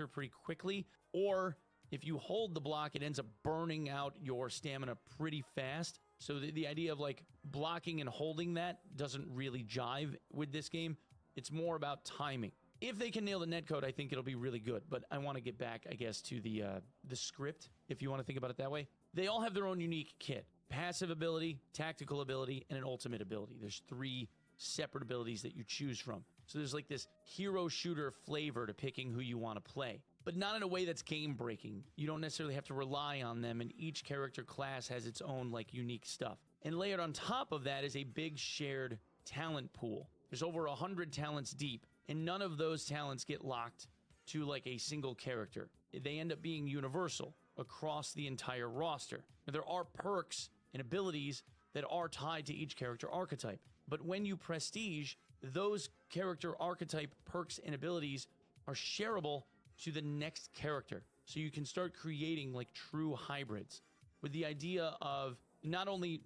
pretty quickly, or if you hold the block, it ends up burning out your stamina pretty fast. So the idea of like blocking and holding that doesn't really jive with this game. It's more about timing. If they can nail the netcode, I think it'll be really good. But I want to get back, I guess, to the script, if you want to think about it that way. They all have their own unique kit. Passive ability, tactical ability, and an ultimate ability. There's 3 separate abilities that you choose from. So there's like this hero shooter flavor to picking who you want to play, but not in a way that's game breaking. You don't necessarily have to rely on them, and each character class has its own like unique stuff. And layered on top of that is a big shared talent pool. There's over 100 talents deep, and none of those talents get locked to like a single character. They end up being universal across the entire roster. Now, there are perks and abilities that are tied to each character archetype, but when you prestige, those character archetype perks and abilities are shareable to the next character. So you can start creating like true hybrids with the idea of not only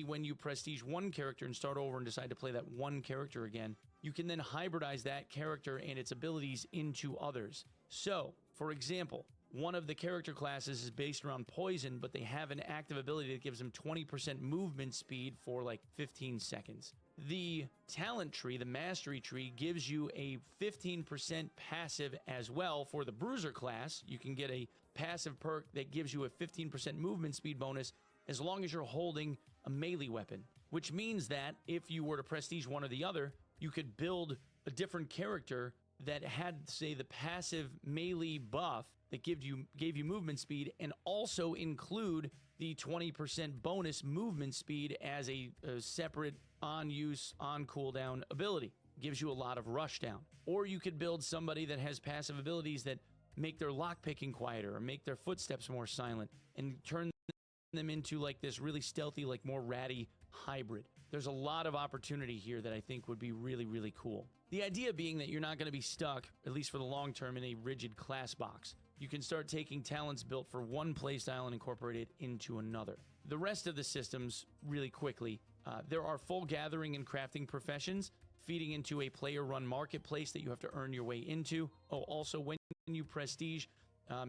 when you prestige one character and start over and decide to play that one character again, you can then hybridize that character and its abilities into others. So, for example, one of the character classes is based around poison, but they have an active ability that gives them 20% movement speed for like 15 seconds. The talent tree, the mastery tree, gives you a 15% passive as well for the bruiser class. You can get a passive perk that gives you a 15% movement speed bonus as long as you're holding a melee weapon, which means that if you were to prestige one or the other, you could build a different character that had, say, the passive melee buff that gave you movement speed, and also include the 20% bonus movement speed as a separate on-use, on-cooldown ability. Gives you a lot of rush down. Or you could build somebody that has passive abilities that make their lockpicking quieter or make their footsteps more silent and turn them into like this really stealthy, like more ratty hybrid. There's a lot of opportunity here that I think would be really, really cool. The idea being that you're not going to be stuck, at least for the long term, in a rigid class box. You can start taking talents built for one playstyle and incorporate it into another. The rest of the systems, really quickly, there are full gathering and crafting professions feeding into a player-run marketplace that you have to earn your way into. Oh, also, when you prestige,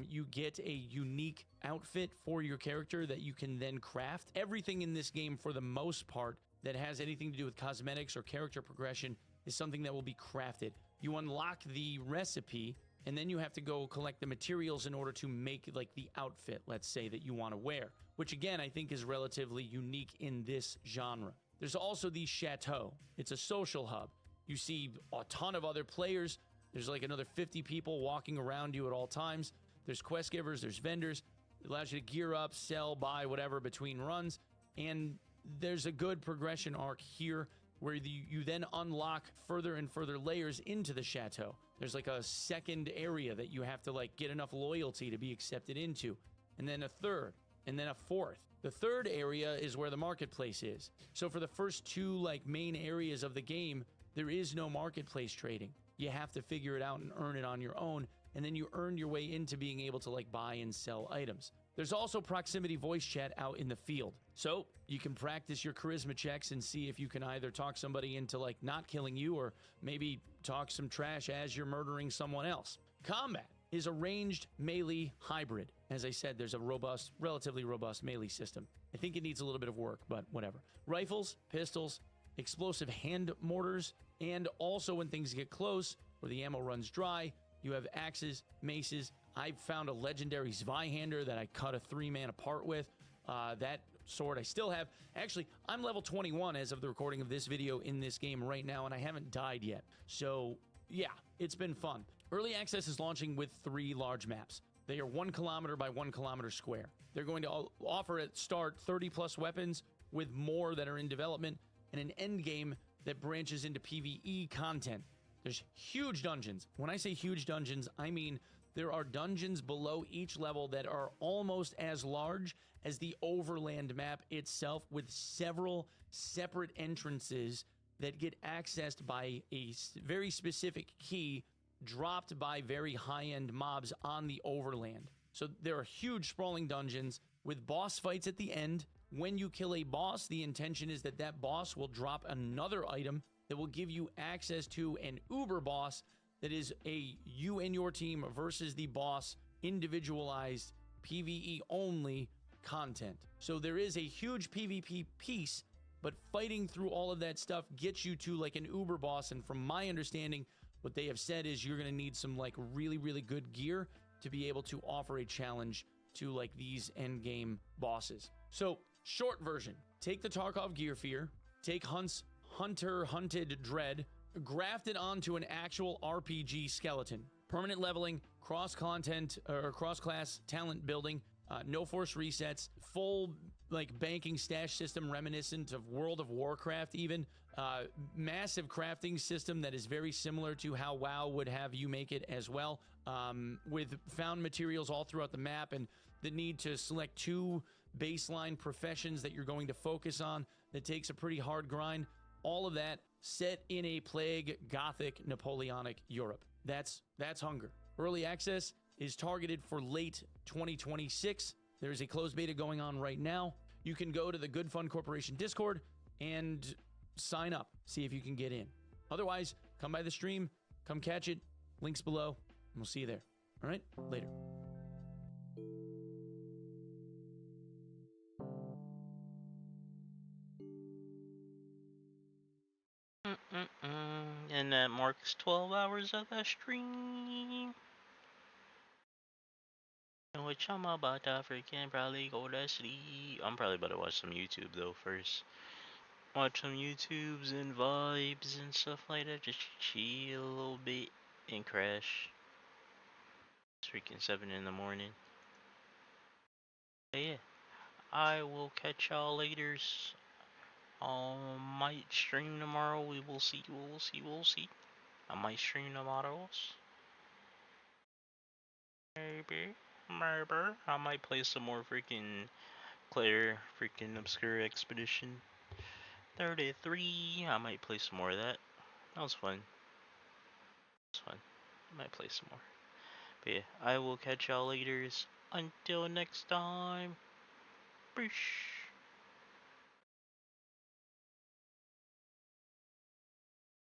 you get a unique outfit for your character that you can then craft. Everything in this game, for the most part, that has anything to do with cosmetics or character progression is something that will be crafted. You unlock the recipe, and then you have to go collect the materials in order to make like the outfit, let's say, that you want to wear, which again, I think is relatively unique in this genre. There's also the Chateau. It's a social hub. You see a ton of other players. There's like another 50 people walking around you at all times. There's quest givers, there's vendors. It allows you to gear up, sell, buy, whatever between runs. And there's a good progression arc here where you then unlock further and further layers into the chateau. There's like a second area that you have to like get enough loyalty to be accepted into, and then a third, and then a fourth. The third area is where the marketplace is. So for the first 2 like main areas of the game, there is no marketplace trading. You have to figure it out and earn it on your own, and then you earn your way into being able to like buy and sell items. There's also proximity voice chat out in the field. So you can practice your charisma checks and see if you can either talk somebody into like not killing you, or maybe talk some trash as you're murdering someone else. Combat is a ranged melee hybrid. As I said, there's a robust, relatively robust melee system. I think it needs a little bit of work, but whatever. Rifles, pistols, explosive hand mortars, and also when things get close or the ammo runs dry, you have axes, maces. I found a legendary Zweihander that I cut a 3-man apart with. That sword I still have. Actually, I'm level 21 as of the recording of this video in this game right now, and I haven't died yet. So yeah, it's been fun. Early access is launching with 3 large maps. They are 1 kilometer by 1 kilometer square. They're going to offer at start 30 plus weapons with more that are in development, and an end game that branches into PvE content. There's huge dungeons. When I say huge dungeons, I mean there are dungeons below each level that are almost as large as the overland map itself, with several separate entrances that get accessed by a very specific key dropped by very high-end mobs on the overland. So there are huge sprawling dungeons with boss fights at the end. When you kill a boss, the intention is that that boss will drop another item that will give you access to an uber boss that is a you and your team versus the boss, individualized PvE only content. So there is a huge PvP piece, but fighting through all of that stuff gets you to like an uber boss. And from my understanding, what they have said is you're going to need some like really, really good gear to be able to offer a challenge to like these end game bosses. So short version, take the Tarkov Gear Fear, take Hunter Hunted Dread, graft it onto an actual RPG skeleton. Permanent leveling, cross-content or cross-class talent building, no force resets, full like banking stash system reminiscent of World of Warcraft even, massive crafting system that is very similar to how WoW would have you make it as well, with found materials all throughout the map and the need to select 2 baseline professions that you're going to focus on that takes a pretty hard grind. All of that set in a Plague Gothic Napoleonic Europe. That's Hunger. Early access is targeted for late 2026. There is a closed beta going on right now. You can go to the Good Fun Corporation Discord and sign up, see if you can get in. Otherwise, come by the stream, come catch it. Links below, and we'll see you there. All right, later. And that marks 12 hours of the stream. In which I'm about to freaking probably go to sleep. I'm probably about to watch some YouTube though first. Watch some YouTubes and vibes and stuff like that. Just chill a little bit and crash. It's freaking 7 in the morning. But yeah, I will catch y'all later. Might stream tomorrow. We will see. We'll see. I might stream tomorrow. Maybe. I might play some more freaking Claire, freaking Obscure Expedition 33. I might play some more of that. That was fun. I might play some more. But yeah, I will catch y'all later. Until next time. Peace.